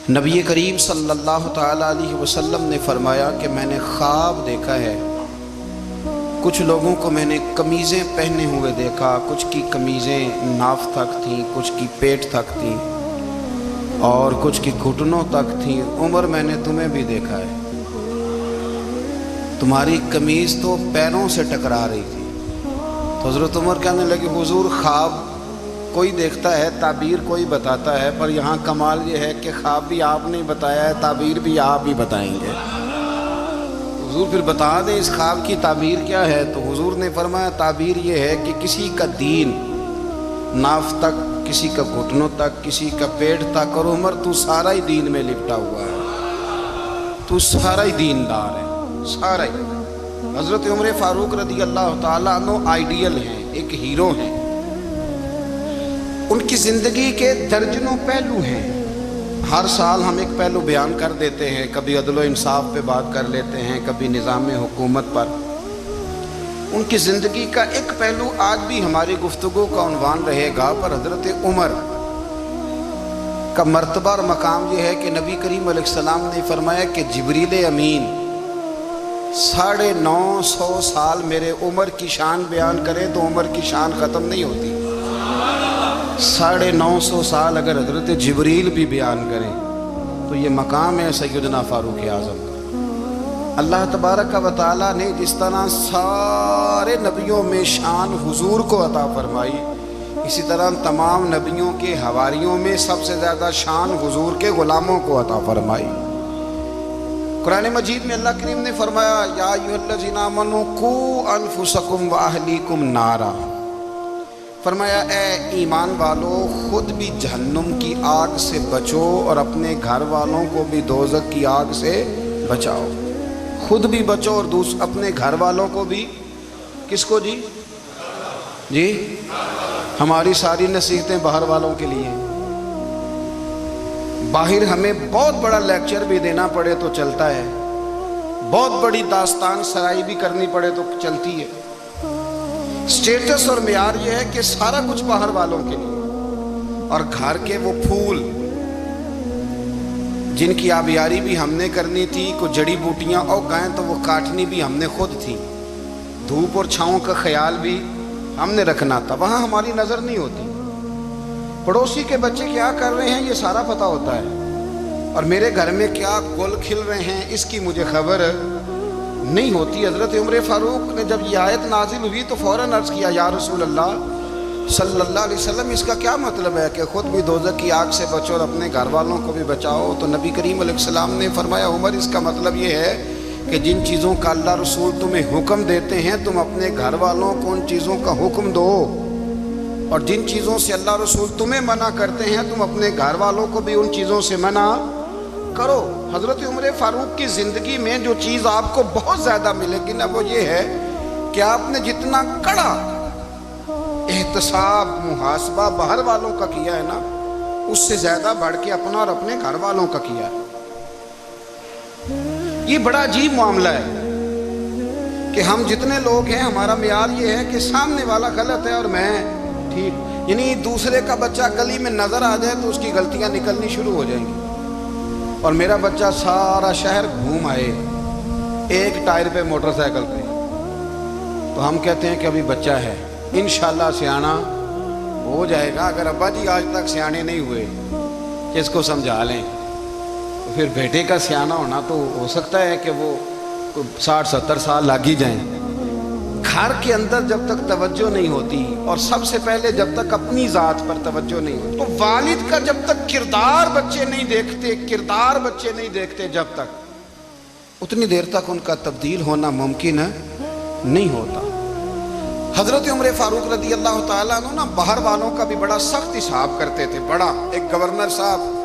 نبی کریم صلی اللہ تعالیٰ علیہ وسلم نے فرمایا کہ میں نے خواب دیکھا ہے، کچھ لوگوں کو میں نے قمیضیں پہنے ہوئے دیکھا، کچھ کی قمیضیں ناف تک تھیں، کچھ کی پیٹ تک تھیں اور کچھ کی گھٹنوں تک تھیں۔ عمر میں نے تمہیں بھی دیکھا ہے، تمہاری قمیض تو پیروں سے ٹکرا رہی تھی۔ تو حضرت عمر کہنے لگے حضور خواب کوئی دیکھتا ہے، تعبیر کوئی بتاتا ہے، پر یہاں کمال یہ ہے کہ خواب بھی آپ نے بتایا ہے، تعبیر بھی آپ ہی بتائیں گے۔ حضور پھر بتا دیں اس خواب کی تعبیر کیا ہے؟ تو حضور نے فرمایا تعبیر یہ ہے کہ کسی کا دین ناف تک، کسی کا گھٹنوں تک، کسی کا پیٹ تک، اور عمر تو سارا ہی دین میں لپٹا ہوا ہے، تو سارا ہی دیندار ہے، سارا ہی۔ حضرت عمر فاروق رضی اللہ تعالیٰ عنہ آئیڈیل ہیں، ایک ہیرو ہیں۔ ان کی زندگی کے درجنوں پہلو ہیں، ہر سال ہم ایک پہلو بیان کر دیتے ہیں، کبھی عدل و انصاف پہ بات کر لیتے ہیں، کبھی نظام حکومت پر۔ ان کی زندگی کا ایک پہلو آج بھی ہماری گفتگو کا عنوان رہے گا، پر حضرت عمر کا مرتبہ اور مقام یہ ہے کہ نبی کریم علیہ السلام نے فرمایا کہ جبریل امین 950 سال میرے عمر کی شان بیان کرے تو عمر کی شان ختم نہیں ہوتی۔ 950 سال اگر حضرت جبریل بھی بیان کریں تو یہ مقام ہے سیدنا فاروق اعظم کا۔ اللہ تبارک و تعالیٰ نے جس طرح سارے نبیوں میں شان حضور کو عطا فرمائی، اسی طرح تمام نبیوں کے حواریوں میں سب سے زیادہ شان حضور کے غلاموں کو عطا فرمائی۔ قرآن مجید میں اللہ کریم نے فرمایا یا ایھا الذین آمنوا قوا انفسکم واہلیکم نارا، فرمایا اے ایمان والو خود بھی جہنم کی آگ سے بچو اور اپنے گھر والوں کو بھی دوزخ کی آگ سے بچاؤ۔ خود بھی بچو اور اپنے گھر والوں کو بھی، کس کو جی ہماری ساری نصیحتیں باہر والوں کے لیے۔ باہر ہمیں بہت بڑا لیکچر بھی دینا پڑے تو چلتا ہے، بہت بڑی داستان سرائی بھی کرنی پڑے تو چلتی ہے۔ سٹیٹس اور معیار یہ ہے کہ سارا کچھ باہر والوں کے لیے، اور گھر کے وہ پھول جن کی آبیاری بھی ہم نے کرنی تھی، کو جڑی بوٹیاں اگائیں تو وہ کاٹنی بھی ہم نے خود تھی، دھوپ اور چھاؤں کا خیال بھی ہم نے رکھنا تھا، وہاں ہماری نظر نہیں ہوتی۔ پڑوسی کے بچے کیا کر رہے ہیں یہ سارا پتہ ہوتا ہے، اور میرے گھر میں کیا گل کھل رہے ہیں اس کی مجھے خبر نہیں ہوتی۔ حضرت عمر فاروق نے جب یہ آیت نازل ہوئی تو فوراً عرض کیا یا رسول اللہ صلی اللہ علیہ وسلم اس کا کیا مطلب ہے کہ خود بھی دوزخ کی آگ سے بچو اور اپنے گھر والوں کو بھی بچاؤ؟ تو نبی کریم علیہ السلام نے فرمایا عمر اس کا مطلب یہ ہے کہ جن چیزوں کا اللہ رسول تمہیں حکم دیتے ہیں تم اپنے گھر والوں کو ان چیزوں کا حکم دو، اور جن چیزوں سے اللہ رسول تمہیں منع کرتے ہیں تم اپنے گھر والوں کو بھی ان چیزوں سے منع کرو۔ حضرت عمر فاروق کی زندگی میں جو چیز آپ کو بہت زیادہ ملے گی نا وہ یہ ہے کہ آپ نے جتنا کڑا احتساب محاسبہ باہر والوں کا کیا ہے نا، اس سے زیادہ بڑھ کے اپنا اور اپنے گھر والوں کا کیا ہے۔ یہ بڑا عجیب معاملہ ہے کہ ہم جتنے لوگ ہیں ہمارا معیار یہ ہے کہ سامنے والا غلط ہے اور میں ٹھیک، یعنی دوسرے کا بچہ گلی میں نظر آ جائے تو اس کی غلطیاں نکلنی شروع ہو جائیں گی، اور میرا بچہ سارا شہر گھوم آئے ایک ٹائر پہ موٹر سائیکل پہ، تو ہم کہتے ہیں کہ ابھی بچہ ہے، انشاءاللہ سیانا ہو جائے گا۔ اگر ابا جی آج تک سیانے نہیں ہوئے کہ اس کو سمجھا لیں تو پھر بیٹے کا سیانا ہونا تو ہو سکتا ہے کہ وہ 60-70 سال لگ ہی جائیں۔ گھر کے اندر جب تک توجہ نہیں ہوتی، اور سب سے پہلے جب تک اپنی ذات پر توجہ نہیں ہوتی، تو والد کا جب تک کردار بچے نہیں دیکھتے جب تک اتنی دیر تک ان کا تبدیل ہونا ممکن نہیں ہوتا۔ حضرت عمر فاروق رضی اللہ تعالیٰ عنہ نا باہر والوں کا بھی بڑا سخت حساب کرتے تھے۔ بڑا ایک گورنر صاحب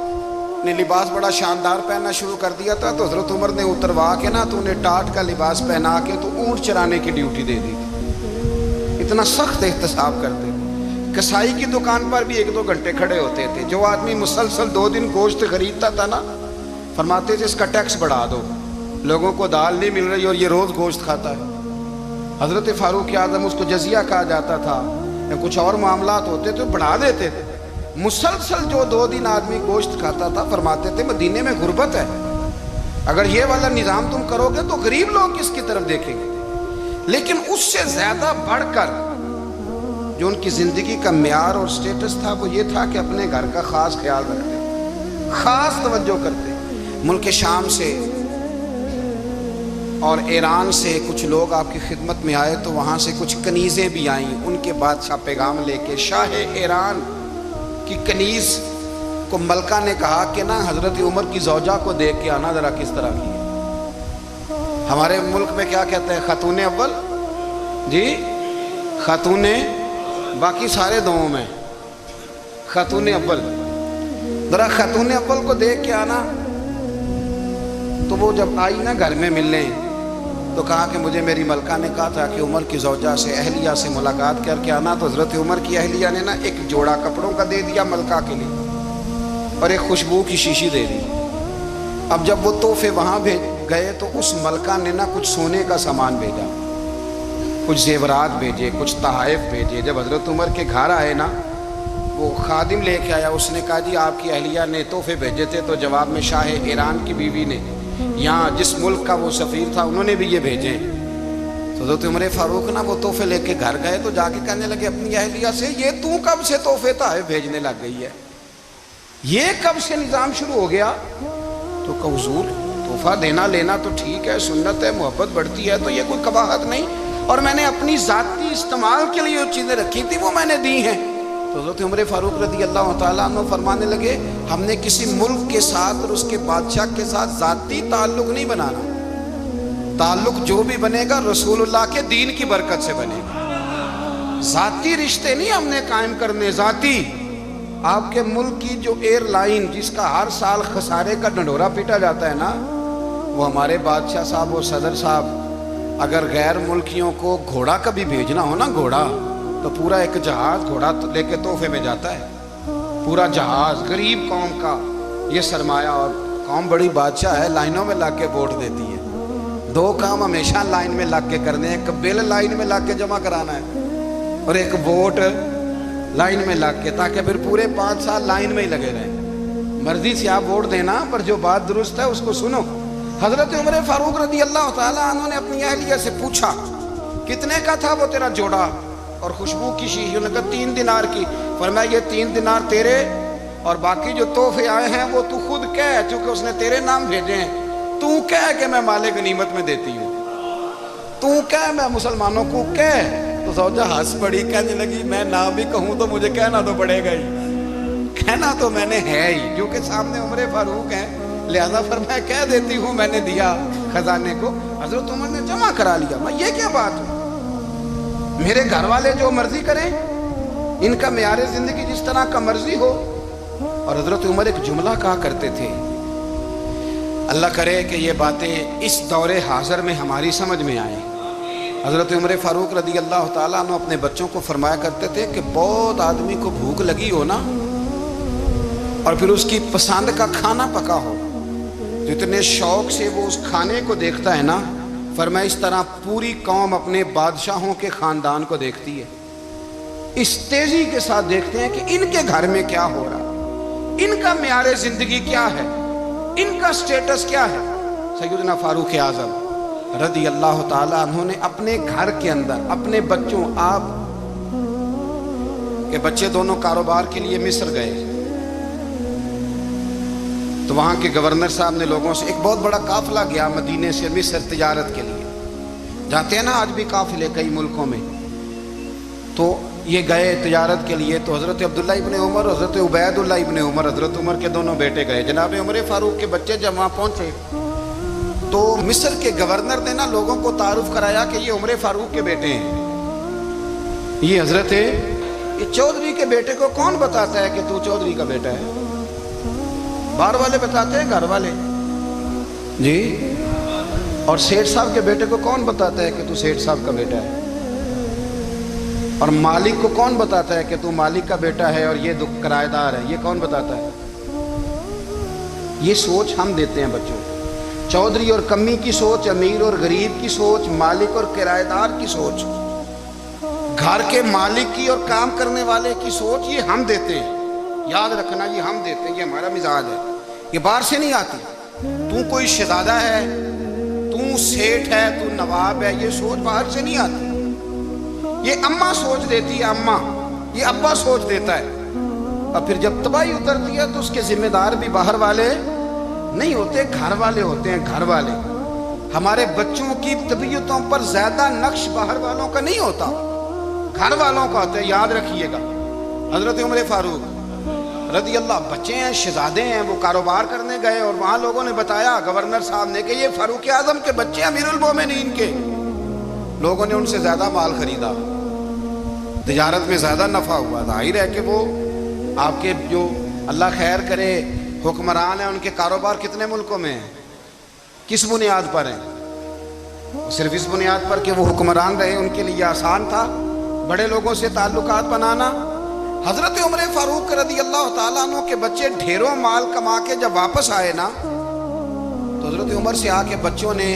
نے لباس بڑا شاندار پہننا شروع کر دیا تھا، تو حضرت عمر نے اتروا کے نا تو انہیں ٹاٹ کا لباس پہنا کے تو اونٹ چرانے کی ڈیوٹی دے دی تھی۔ اتنا سخت احتساب کرتے تھے۔ کسائی کی دکان پر بھی 1-2 گھنٹے کھڑے ہوتے تھے۔ جو آدمی مسلسل 2 دن گوشت خریدتا تھا نا، فرماتے تھے اس کا ٹیکس بڑھا دو، لوگوں کو دال نہیں مل رہی اور یہ روز گوشت کھاتا ہے۔ حضرت فاروق اعظم اس کو جزیہ کہا جاتا تھا، یا کچھ اور معاملات ہوتے تو بڑھا دیتے تھے۔ مسلسل جو 2 دن آدمی گوشت کھاتا تھا، فرماتے تھے مدینے میں غربت ہے، اگر یہ والا نظام تم کرو گے تو غریب لوگ کس کی طرف دیکھیں گے۔ لیکن اس سے زیادہ بڑھ کر جو ان کی زندگی کا معیار اور سٹیٹس تھا وہ یہ تھا کہ اپنے گھر کا خاص خیال رکھتے، خاص توجہ کرتے۔ ملک شام سے اور ایران سے کچھ لوگ آپ کی خدمت میں آئے تو وہاں سے کچھ کنیزیں بھی آئیں، ان کے بادشاہ پیغام لے کے۔ شاہ ایران کی کنیز کو ملکہ نے کہا کہ نا حضرت عمر کی زوجہ کو دیکھ کے آنا ذرا کس طرح کی ہے۔ ہمارے ملک میں کیا کہتے ہیں؟ خاتون اول، جی خاتون، باقی سارے دووں میں خاتون اول، ذرا خاتون اول کو دیکھ کے آنا۔ تو وہ جب آئی نا گھر میں ملنے تو کہا کہ مجھے میری ملکہ نے کہا تھا کہ عمر کی زوجہ سے، اہلیہ سے ملاقات کر کے آنا۔ تو حضرت عمر کی اہلیہ نے نا ایک جوڑا کپڑوں کا دے دیا ملکہ کے لیے اور ایک خوشبو کی شیشی دے دی۔ اب جب وہ تحفے وہاں گئے تو اس ملکہ نے نا کچھ سونے کا سامان بھیجا، کچھ زیورات بھیجے، کچھ تحائف بھیجے۔ جب حضرت عمر کے گھر آئے نا وہ خادم لے کے آیا، اس نے کہا جی آپ کی اہلیہ نے تحفے بھیجے تھے، تو جواب میں شاہ ایران کی بیوی نے، یہاں جس ملک کا وہ سفیر تھا انہوں نے بھی یہ بھیجے۔ تو حضرت عمر فاروق نا وہ تحفے لے کے گھر گئے تو جا کے کہنے لگے اپنی اہلیہ سے، یہ تو کب سے تحفے تحائف بھیجنے لگ گئی ہے، یہ کب سے نظام شروع ہو گیا؟ تو کہ حضور تحفہ دینا لینا تو ٹھیک ہے، سنت ہے، محبت بڑھتی ہے، تو یہ کوئی قباحت نہیں، اور میں نے اپنی ذاتی استعمال کے لیے جو چیزیں رکھی تھی وہ میں نے دی ہیں۔ تو حضرت عمر فاروق رضی اللہ تعالیٰ عنہ فرمانے لگے ہم نے کسی ملک کے ساتھ اور اس کے بادشاہ کے ساتھ ذاتی تعلق نہیں بنانا، تعلق جو بھی بنے گا رسول اللہ کے دین کی برکت سے بنے گا، ذاتی رشتے نہیں ہم نے قائم کرنے۔ ذاتی آپ کے ملک کی جو ایئر لائن جس کا ہر سال خسارے کا ڈنڈورا پیٹا جاتا ہے نا، وہ ہمارے بادشاہ صاحب اور صدر صاحب اگر غیر ملکیوں کو گھوڑا کبھی بھیجنا ہو نا، گھوڑا، تو پورا ایک جہاز گھوڑا لے کے تحفے میں جاتا ہے، پورا جہاز غریب قوم کا یہ سرمایہ، اور قوم بڑی بادشاہ ہے، لائنوں میں لگ کے ووٹ دیتی ہے۔ 2 کام ہمیشہ لائن میں لگ کے کرنے ہیں، ایک بل لائن میں لگ کے جمع کرانا ہے اور ایک ووٹ لائن میں لگ کے، تاکہ پھر پورے 5 سال لائن میں ہی لگے رہیں۔ مرضی سے آپ ووٹ دینا، پر جو بات درست ہے اس کو سنو۔ حضرت عمر فاروق رضی اللہ تعالیٰ عنہ نے اپنی اہلیہ سے پوچھا کتنے کا تھا وہ تیرا جوڑا اور خوشبو کی شیشی؟ انہوں نے کہا 3 دینار کی۔ فرمایا یہ 3 دینار تیرے اور باقی جو تحفے آئے ہیں وہ تو خود کہہ، چونکہ اس نے تیرے نام بھیجے ہیں، تو کہہ کہ میں مال غنیمت میں دیتی ہوں، تو کہہ میں مسلمانوں کو کہہ۔ تو زوجہ ہنس پڑی، کہنے لگی میں نہ بھی کہوں تو مجھے کہنا تو پڑے گا ہی، کہنا تو میں نے ہے ہی، جو کہ سامنے عمر فاروق ہیں، لہذا فرمایا کہہ دیتی ہوں میں نے دیا خزانے کو۔ حضرت عمر نے جمع کرا لیا۔ میں یہ کیا بات ہے، میرے گھر والے جو مرضی کریں، ان کا معیار زندگی جس طرح کا مرضی ہو۔ اور حضرت عمر ایک جملہ کہا کرتے تھے، اللہ کرے کہ یہ باتیں اس دور حاضر میں ہماری سمجھ میں آئیں۔ حضرت عمر فاروق رضی اللہ تعالیٰ عنہ اپنے بچوں کو فرمایا کرتے تھے کہ بہت آدمی کو بھوک لگی ہو نا، اور پھر اس کی پسند کا کھانا پکا ہو، جتنے شوق سے وہ اس کھانے کو دیکھتا ہے نا، فرمایا اس طرح پوری قوم اپنے بادشاہوں کے خاندان کو دیکھتی ہے، اس تیزی کے ساتھ دیکھتے ہیں کہ ان کے گھر میں کیا ہو رہا، ان کا معیار زندگی کیا ہے، ان کا سٹیٹس کیا ہے۔ سیدنا فاروق اعظم رضی اللہ تعالیٰ عنہ نے اپنے گھر کے اندر اپنے بچوں، آپ کے بچے دونوں کاروبار کے لیے مصر گئے، تو وہاں کے گورنر صاحب نے لوگوں سے، ایک بہت بڑا قافلہ گیا مدینے سے مصر تجارت کے لیے، جاتے ہیں نا آج بھی قافلے کئی ملکوں میں، تو یہ گئے تجارت کے لیے۔ تو حضرت عبداللہ ابن عمر، حضرت عبید اللہ ابن عمر، حضرت عمر کے دونوں بیٹے گئے۔ جناب عمر فاروق کے بچے جب وہاں پہنچے تو مصر کے گورنر نے نا لوگوں کو تعارف کرایا کہ یہ عمر فاروق کے بیٹے ہیں، یہ حضرت یہ چودھری کے بیٹے کو کون بتاتا ہے کہ تو چودھری کا بیٹا ہے؟ باہر والے بتاتے ہیں، گھر والے جی۔ اور سیٹھ صاحب کے بیٹے کو کون بتاتا ہے کہ تو سیٹھ صاحب کا بیٹا ہے؟ اور مالک کو کون بتاتا ہے کہ تو مالک کا بیٹا ہے اور یہ کرایہ دار ہے؟ یہ کون بتاتا ہے؟ یہ سوچ ہم دیتے ہیں بچوں کو، چودھری اور کمی کی سوچ، امیر اور غریب کی سوچ، مالک اور کرایہ دار کی سوچ، گھر کے مالک کی اور کام کرنے والے کی سوچ، یہ ہم دیتے ہیں۔ یاد رکھنا یہ ہم دیتے ہیں، یہ ہمارا مزاج ہے، یہ باہر سے نہیں آتی۔ تو کوئی شہزادہ ہے، تو سیٹھ ہے، تو نواب ہے، یہ سوچ باہر سے نہیں آتی، یہ اماں سوچ دیتی ہے، اماں، یہ ابا سوچ دیتا ہے۔ اور پھر جب تباہی اترتی ہے تو اس کے ذمہ دار بھی باہر والے نہیں ہوتے، گھر والے ہوتے ہیں، گھر والے۔ ہمارے بچوں کی طبیعتوں پر زیادہ نقش باہر والوں کا نہیں ہوتا، گھر والوں کا ہوتا ہے، یاد رکھیے گا۔ حضرت عمر فاروق رضی اللہ، بچے ہیں، شہزادے ہیں، وہ کاروبار کرنے گئے اور وہاں لوگوں نے بتایا گورنر صاحب نے کہ یہ فاروق اعظم کے بچے امیر المومنین کے۔ لوگوں نے ان سے زیادہ مال خریدا، تجارت میں زیادہ نفع ہوا۔ ظاہر ہے کہ وہ آپ کے جو اللہ خیر کرے حکمران ہیں، ان کے کاروبار کتنے ملکوں میں ہیں، کس بنیاد پر ہیں؟ صرف اس بنیاد پر کہ وہ حکمران رہے، ان کے لیے آسان تھا بڑے لوگوں سے تعلقات بنانا۔ حضرت عمر فاروق رضی اللہ تعالیٰ عنہ کے بچے ڈھیروں مال کما کے جب واپس آئے نا، تو حضرت عمر سے آ کے بچوں نے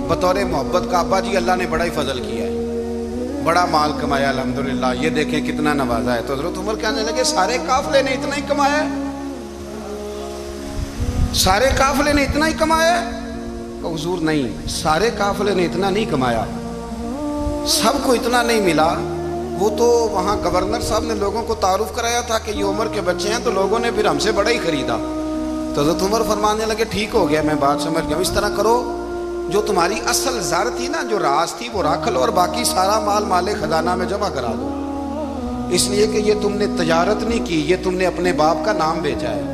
بطور محبت کا، ابا جی اللہ نے بڑا ہی فضل کیا ہے، بڑا مال کمایا الحمدللہ، یہ دیکھیں کتنا نوازا ہے۔ تو حضرت عمر کہنے لگے سارے قافلے نے اتنا ہی کمایا ہے، سارے قافلے نے اتنا ہی کمایا ہے؟ کہ حضور نہیں، سارے قافلے نے اتنا نہیں کمایا، سب کو اتنا نہیں ملا۔ وہ تو وہاں گورنر صاحب نے لوگوں کو تعارف کرایا تھا کہ یہ عمر کے بچے ہیں، تو لوگوں نے پھر ہم سے بڑا ہی خریدا۔ تو حضرت عمر فرمانے لگے ٹھیک ہو گیا، میں بات سمجھ گیا، اس طرح کرو جو تمہاری اصل زر تھی نا، جو راز تھی وہ رکھ لو، اور باقی سارا مال مال خزانہ میں جمع کرا دو، اس لیے کہ یہ تم نے تجارت نہیں کی، یہ تم نے اپنے باپ کا نام بیچا ہے،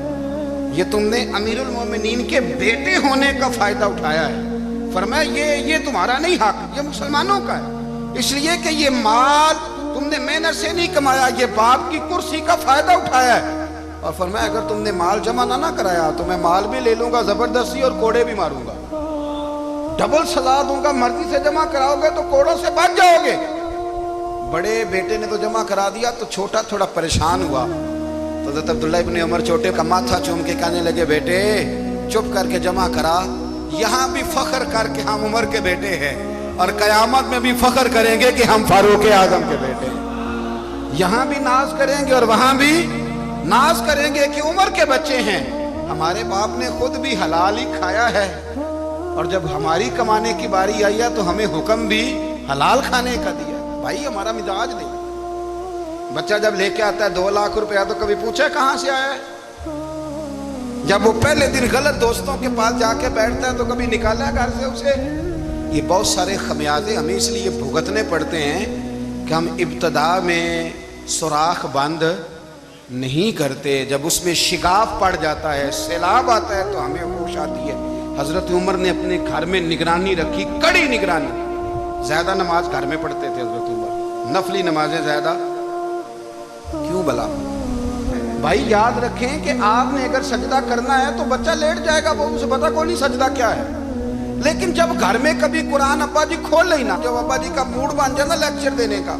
یہ تم نے امیر المومنین کے بیٹے ہونے کا فائدہ اٹھایا ہے۔ فرمایا یہ تمہارا نہیں حق، یہ مسلمانوں کا ہے، اس لیے کہ یہ مال تم نے محنت سے نہیں کمایا، یہ باپ کی کرسی کا فائدہ اٹھایا ہے۔ اور فرمایا اگر تم نے مال جمع نہ کرایا تو میں مال بھی لے لوں گا زبردستی اور کوڑے بھی ماروں گا، ڈبل سزا دوں گا، مرضی سے جمع کراؤ گے تو کوڑوں سے بچ جاؤ گے۔ بڑے بیٹے نے تو جمع کرا دیا، تو چھوٹا تھوڑا پریشان ہوا، تو حضرت عبداللہ ابن عمر چھوٹے کا ماتھا چوم کے کہنے لگے بیٹے چپ کر کے جمع کرا، یہاں بھی فخر کر کے ہم عمر کے بیٹے ہیں، اور قیامت میں بھی فخر کریں گے کہ ہم فاروق اعظم کے بیٹے ہیں، یہاں بھی ناز کریں گے اور وہاں بھی ناز کریں گے کہ عمر کے بچے ہیں۔ ہمارے باپ نے خود بھی حلال ہی کھایا ہے، اور جب ہماری کمانے کی باری آئی ہے تو ہمیں حکم بھی حلال کھانے کا دیا۔ بھائی ہمارا مزاج نہیں، بچہ جب لے کے آتا ہے 2 لاکھ روپیہ تو کبھی پوچھے کہاں سے آیا ہے؟ جب وہ پہلے دن غلط دوستوں کے پاس جا کے بیٹھتا ہے تو کبھی نکالا ہے گھر سے اسے؟ یہ بہت سارے خمیازے ہمیں اس لیے بھگتنے پڑتے ہیں کہ ہم ابتدا میں سوراخ بند نہیں کرتے، جب اس میں شگاف پڑ جاتا ہے، سیلاب آتا ہے تو ہمیں ہوش آتی ہے۔ حضرت عمر نے اپنے گھر میں نگرانی رکھی، کڑی نگرانی، زیادہ نماز گھر میں پڑھتے تھے حضرت عمر، نفلی نمازیں زیادہ کیوں بلا؟ بھائی یاد رکھیں کہ آپ نے اگر سجدہ کرنا ہے تو بچہ لیٹ جائے گا، وہ اسے پتا کوئی نہیں سجدہ کیا ہے، لیکن جب گھر میں کبھی قرآن ابا جی کھول لینا، جب ابا جی کا موڈ بن جائے نا لیکچر دینے کا،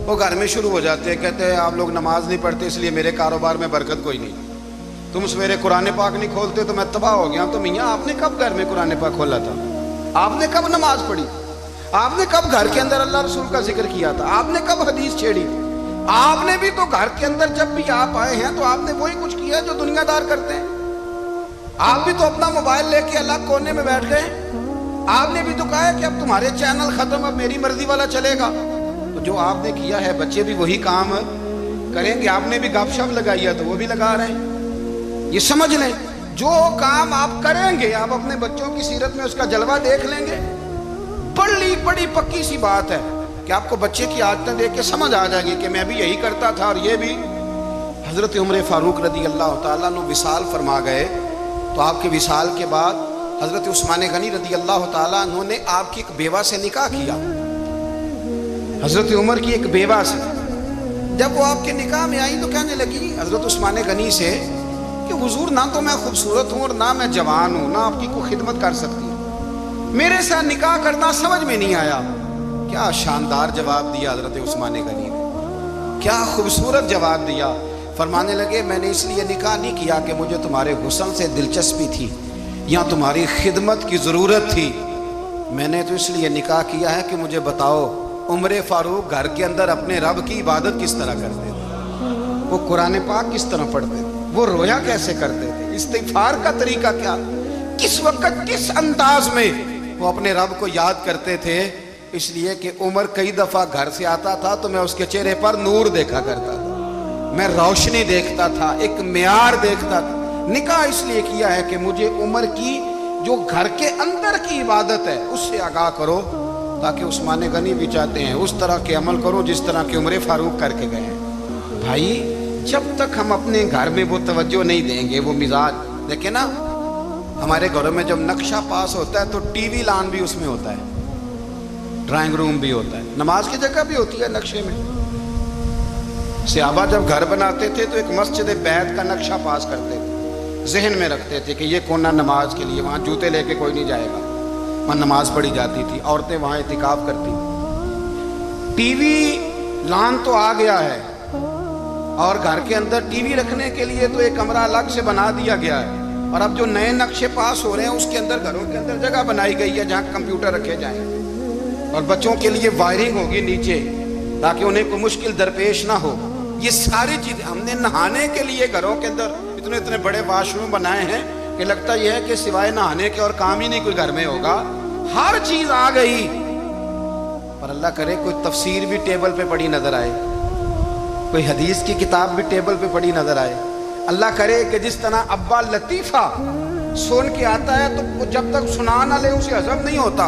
وہ گھر میں شروع ہو جاتے ہیں، کہتے ہیں آپ لوگ نماز نہیں پڑھتے اس لیے میرے کاروبار میں برکت کوئی نہیں، تم سویرے قرآن پاک نہیں کھولتے تو میں تباہ ہو گیا۔ تو میاں آپ نے کب گھر میں قرآن پاک کھولا تھا؟ آپ نے کب نماز پڑھی؟ آپ نے کب گھر کے اندر اللہ رسول کا ذکر کیا تھا؟ آپ نے کب حدیث چھیڑی؟ آپ نے بھی تو گھر کے اندر جب بھی آپ آئے ہیں تو آپ نے وہی کچھ کیا جو دنیا دار کرتے ہیں، آپ بھی تو اپنا موبائل لے کے الگ کونے میں بیٹھ گئے، آپ نے بھی تو کہا ہے کہ اب تمہارے چینل ختم، اب میری مرضی والا چلے گا۔ تو جو آپ نے کیا ہے بچے بھی وہی کام کریں گے۔ آپ نے بھی گپ شپ لگائی ہے تو وہ بھی لگا رہے ہیں۔ یہ سمجھ لیں جو کام آپ کریں گے، آپ اپنے بچوں کی سیرت میں اس کا جلوہ دیکھ لیں گے۔ بڑی پکی سی بات ہے کہ آپ کو بچے کی عادتیں دیکھ کے سمجھ آ جائے گی کہ میں بھی یہی کرتا تھا اور یہ بھی۔ حضرت عمر فاروق رضی اللہ تعالیٰ عنہ وصال فرما گئے، تو آپ کے وصال کے بعد حضرت عثمان غنی رضی اللہ تعالیٰ عنہ نے آپ کی ایک بیوہ سے نکاح کیا، حضرت عمر کی ایک بیوہ سے۔ جب وہ آپ کے نکاح میں آئی تو کہنے لگی حضرت عثمان غنی سے کہ حضور نہ تو میں خوبصورت ہوں اور نہ میں جوان ہوں، نہ آپ کی کوئی خدمت کر سکتی ہوں، میرے ساتھ نکاح کرنا سمجھ میں نہیں آیا۔ کیا شاندار جواب دیا حضرت عثمان غنی نے، کیا خوبصورت جواب دیا۔ فرمانے لگے میں نے اس لیے نکاح نہیں کیا کہ مجھے تمہارے حسن سے دلچسپی تھی یا تمہاری خدمت کی ضرورت تھی، میں نے تو اس لیے نکاح کیا ہے کہ مجھے بتاؤ عمر فاروق گھر کے اندر اپنے رب کی عبادت کس طرح کرتے تھے۔ وہ قرآن پاک کس طرح پڑھتے تھے، وہ رویا کیسے کرتے تھے، استغفار کا طریقہ کیا، کس وقت کس انداز میں وہ اپنے رب کو یاد کرتے تھے. اس لیے کہ عمر کئی دفعہ گھر سے آتا تھا تو میں اس کے چہرے پر نور دیکھا کرتا تھا، میں روشنی دیکھتا تھا، ایک معیار دیکھتا تھا. نکاح اس لیے کیا ہے کہ مجھے عمر کی جو گھر کے اندر کی عبادت ہے اس سے آگاہ کرو، تاکہ عثمان غنی بھی چاہتے ہیں اس طرح کے عمل کرو جس طرح کہ عمر فاروق کر کے گئے ہیں. بھائی جب تک ہم اپنے گھر میں وہ توجہ نہیں دیں گے، وہ مزاج دیکھیں نا، ہمارے گھروں میں جب نقشہ پاس ہوتا ہے تو ٹی وی لان بھی اس میں ہوتا ہے، ڈرائنگ روم بھی ہوتا ہے، نماز کی جگہ بھی ہوتی ہے نقشے میں. صحابہ جب گھر بناتے تھے تو ایک مسجد بیت کا نقشہ پاس کرتے تھے، ذہن میں رکھتے تھے کہ یہ کونا نماز کے لیے، وہاں جوتے لے کے کوئی نہیں جائے گا، وہاں نماز پڑھی جاتی تھی، عورتیں وہاں اعتکاف کرتی. ٹی وی لان تو آ گیا ہے، اور گھر کے اندر ٹی وی رکھنے کے لیے تو ایک کمرہ الگ سے بنا دیا گیا ہے. اور اب جو نئے نقشے پاس ہو رہے ہیں اس کے اندر گھروں کے اندر جگہ بنائی گئی ہے جہاں کمپیوٹر رکھے جائیں، اور بچوں کے لیے وائرنگ ہوگی نیچے تاکہ انہیں کوئی مشکل درپیش نہ ہو. یہ ساری چیزیں ہم نے نہانے کے لیے گھروں کے اندر اتنے اتنے بڑے واش روم بنائے ہیں کہ لگتا یہ ہے کہ سوائے نہانے کے اور کام ہی نہیں کوئی گھر میں ہوگا. ہر چیز آ گئی، پر اللہ کرے کوئی تفسیر بھی ٹیبل پہ پڑی نظر آئے، کوئی حدیث کی کتاب بھی ٹیبل پہ پڑی نظر آئے. اللہ کرے کہ جس طرح ابا لطیفہ سن کے آتا ہے تو وہ جب تک سنا نہ لے اسے ہضم نہیں ہوتا.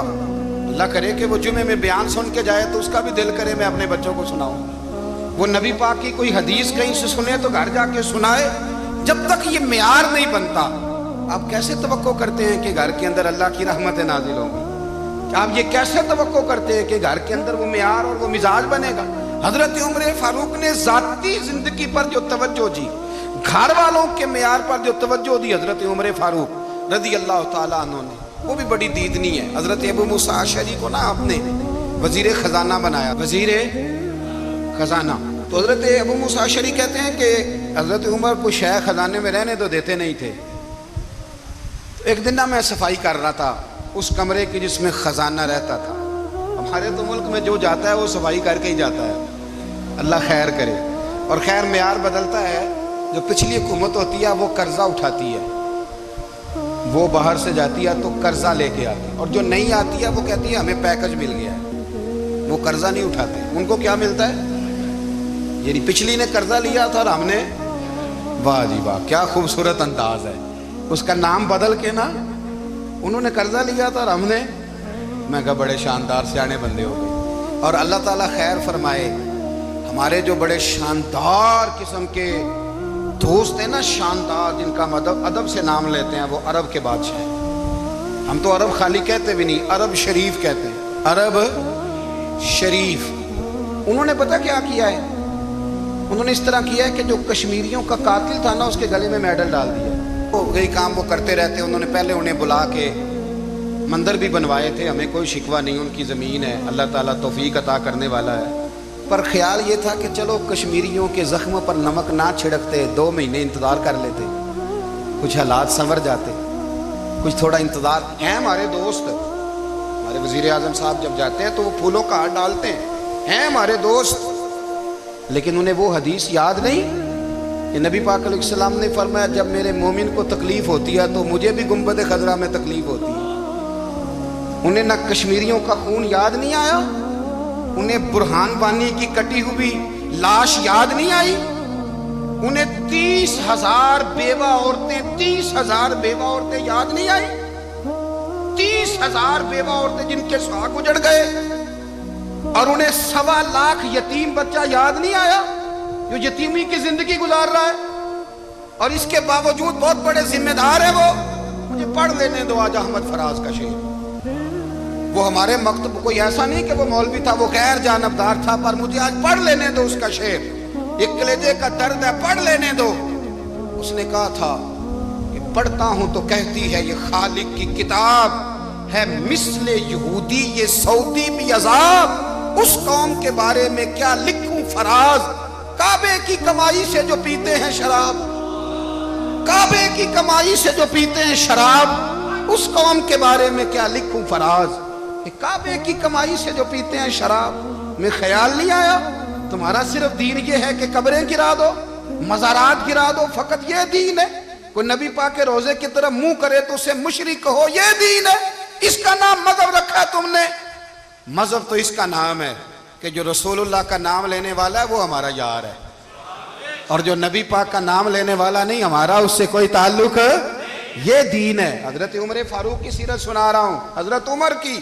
اللہ کرے کہ وہ جمعے میں بیان سن کے جائے تو اس کا بھی دل کرے میں اپنے بچوں کو سناؤں. وہ نبی پاک کی کوئی حدیث کہیں سے سنے تو گھر جا کے سنائے. جب تک یہ معیار نہیں بنتا آپ کیسے توقع کرتے ہیں کہ گھر کے اندر اللہ کی رحمتیں نازل ہوں گی؟ آپ یہ کیسے توقع کرتے ہیں کہ گھر کے اندر وہ معیار اور وہ مزاج بنے گا؟ حضرت عمر فاروق نے ذاتی زندگی پر جو توجہ دی، گھر والوں کے معیار پر جو توجہ دی حضرت عمر فاروق رضی اللہ تعالیٰ عنہ نے، وہ بھی بڑی دیدنی ہے. حضرت ابو موسیٰ اشعری کو نا آپ نے وزیر خزانہ بنایا، وزیر خزانہ. تو حضرت ابو موسیٰ اشعری کہتے ہیں کہ حضرت عمر کو شیخ خزانے میں رہنے تو دیتے نہیں تھے. ایک دن نا میں صفائی کر رہا تھا اس کمرے کی جس میں خزانہ رہتا تھا. ہمارے تو ملک میں جو جاتا ہے وہ صفائی کر کے ہی جاتا ہے، اللہ خیر کرے. اور خیر معیار بدلتا ہے. جو پچھلی حکومت ہوتی ہے وہ قرضہ اٹھاتی ہے، وہ باہر سے جاتی ہے تو قرضہ لے کے آتی ہے، اور جو نہیں آتی ہے وہ کہتی ہے ہمیں پیکج مل گیا ہے. وہ قرضہ نہیں اٹھاتے. ان کو کیا ملتا ہے؟ یعنی پچھلی نے قرضہ لیا تھا اور ہم نے، واہ جی واہ کیا خوبصورت انداز ہے. اس کا نام بدل کے نا، انہوں نے قرضہ لیا تھا اور ہم نے، میں کہا بڑے شاندار سیانے بندے ہو گئے. اور اللہ تعالیٰ خیر فرمائے، ہمارے جو بڑے شاندار قسم کے دوست ہیں نا، شاندار، جن کا ادب سے نام لیتے ہیں، وہ عرب کے بادشاہ ہیں. ہم تو عرب خالی کہتے بھی نہیں، عرب شریف کہتے ہیں، عرب شریف. انہوں نے پتہ کیا کیا ہے؟ انہوں نے اس طرح کیا ہے کہ جو کشمیریوں کا قاتل تھا نا اس کے گلے میں میڈل ڈال دیا. یہی کام وہ کرتے رہتے. انہوں نے پہلے انہیں بلا کے مندر بھی بنوائے تھے، ہمیں کوئی شکوہ نہیں، ان کی زمین ہے، اللہ تعالیٰ توفیق عطا کرنے والا ہے. پر خیال یہ تھا کہ چلو کشمیریوں کے زخم پر نمک نہ چھڑکتے، 2 مہینے انتظار کر لیتے، کچھ حالات سنور جاتے، کچھ تھوڑا انتظار. ہیں ہمارے دوست، ہمارے وزیر اعظم صاحب جب جاتے ہیں تو وہ پھولوں کا ہار ڈالتے ہیں ہمارے دوست. لیکن انہیں وہ حدیث یاد نہیں کہ نبی پاک علیہ السلام نے فرمایا جب میرے مومن کو تکلیف ہوتی ہے تو مجھے بھی گنبد خضرا میں تکلیف ہوتی ہے. انہیں نہ کشمیریوں کا خون یاد نہیں آیا، انہیں برہان وانی کی کٹی ہوئی لاش یاد نہیں آئی، انہیں 30,000 بیوہ عورتیں 30,000 بیوہ عورتیں یاد نہیں آئی، 30,000 بیوہ عورتیں جن کے سہاگ اجڑ گئے. اور انہیں 1.25 لاکھ یتیم بچہ یاد نہیں آیا جو یتیمی کی زندگی گزار رہا ہے. اور اس کے باوجود بہت بڑے ذمہ دار ہے وہ. مجھے پڑھ لینے دو آج احمد فراز کا شعر. وہ ہمارے مکتب کوئی ایسا نہیں کہ وہ مولوی تھا، وہ غیر جانبدار تھا، پر مجھے آج پڑھ لینے دو اس کا شعر. ایک کلیجے کا درد ہے، پڑھ لینے دو. اس نے کہا تھا کہ پڑھتا ہوں تو کہتی ہے یہ خالق کی کتاب ہے، مثل یہودی یہ سعودی بھی عذاب. اس قوم کے بارے میں کیا لکھوں فراز، کعبے کی کمائی سے جو پیتے ہیں شراب، کعبے کی کمائی سے جو پیتے ہیں شراب. اس قوم کے بارے میں کیا لکھوں فراز، کہ کعبے کی کمائی سے جو پیتے ہیں شراب. میں خیال نہیں آیا تمہارا صرف دین یہ ہے کہ قبریں گرا دو، مزارات گرا دو فقط یہ دین ہے؟ کوئی نبی پاک کے روزے کی طرف منہ کرے تو اسے مشرک کہو، یہ دین ہے؟ اس کا نام مذہب رکھا ہے تم نے؟ مذہب تو اس کا نام ہے کہ جو رسول اللہ کا نام لینے والا ہے وہ ہمارا یار ہے، اور جو نبی پاک کا نام لینے والا نہیں، ہمارا اس سے کوئی تعلق، یہ دین ہے۔ حضرت عمر فاروق کی سیرت سنا رہا ہوں، حضرت عمر کی